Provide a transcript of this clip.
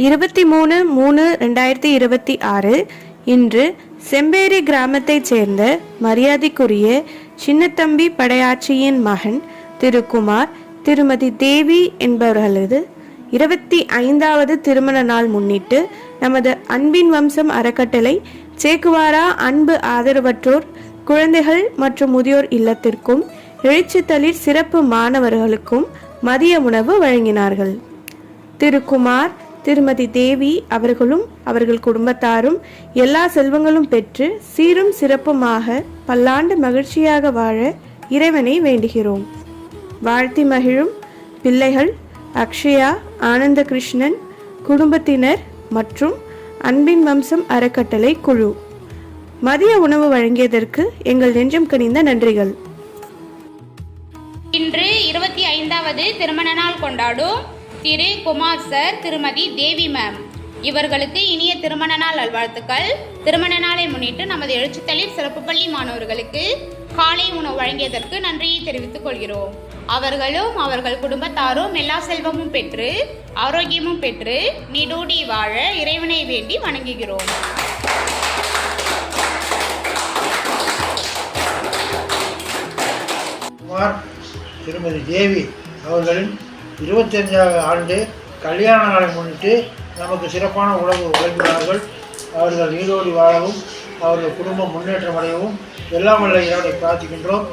23/3/2026 இன்று செம்பேரி கிராமத்தைச் சேர்ந்த மரியாதைக்குரிய சின்னத்தம்பி படையாச்சியின் மகன் திரு குமார், திருமதி தேவி என்பவர்களது 25வது திருமண நாள் முன்னிட்டு நமது அன்பின் வம்சம் அறக்கட்டளை சேக்குவாரா அன்பு ஆதரவற்றோர் குழந்தைகள் மற்றும் முதியோர் இல்லத்திற்கும் எழுச்சித்தளிர் சிறப்பு மாணவர்களுக்கும் மதிய உணவு வழங்கினார்கள். திரு குமார், திருமதி தேவி அவர்களும் அவர்கள் குடும்பத்தாரும் எல்லா செல்வங்களும் பெற்று சீரும் சிறப்புமாக பல்லாண்டு மகிழ்ச்சியாக வாழ இறைவனை வேண்டுகிறோம். வாழ்த்தி மகிழும் பிள்ளைகள் அக்ஷயா, ஆனந்த கிருஷ்ணன், குடும்பத்தினர் மற்றும் அன்பின் வம்சம் அறக்கட்டளை குழு. மதிய உணவு வழங்கியதற்கு எங்கள் நெஞ்சம் கனிந்த நன்றிகள். இன்று 25வது திருமண நாள் கொண்டாடும் திரு குமார் சார், திருமதி தேவி மேம் இவர்களுக்கு இனிய திருமண நாள் நல்வாழ்த்துக்கள். திருமண நாளை முன்னிட்டு நமது எழுச்சித்தளிர் சிறப்பு பள்ளி மாணவர்களுக்கு காலை உணவு வழங்கியதற்கு நன்றியை தெரிவித்துக் கொள்கிறோம். அவர்களும் அவர்கள் குடும்பத்தாரும் எல்லா செல்வமும் பெற்று ஆரோக்கியமும் பெற்று நீடூடி வாழ இறைவனை வேண்டி வணங்குகிறோம். குமார், திருமதி தேவி அவர்களின் 25வது ஆண்டு கல்யாண நாளை முன்னிட்டு நமக்கு சிறப்பான உணவு வழங்குகிறார்கள். அவர்கள் நீடோடி வாழவும் அவர்கள் குடும்பம் முன்னேற்றம் அடையவும் எல்லாம் வல்ல இறைவனை பிரார்த்திக்கின்றோம்.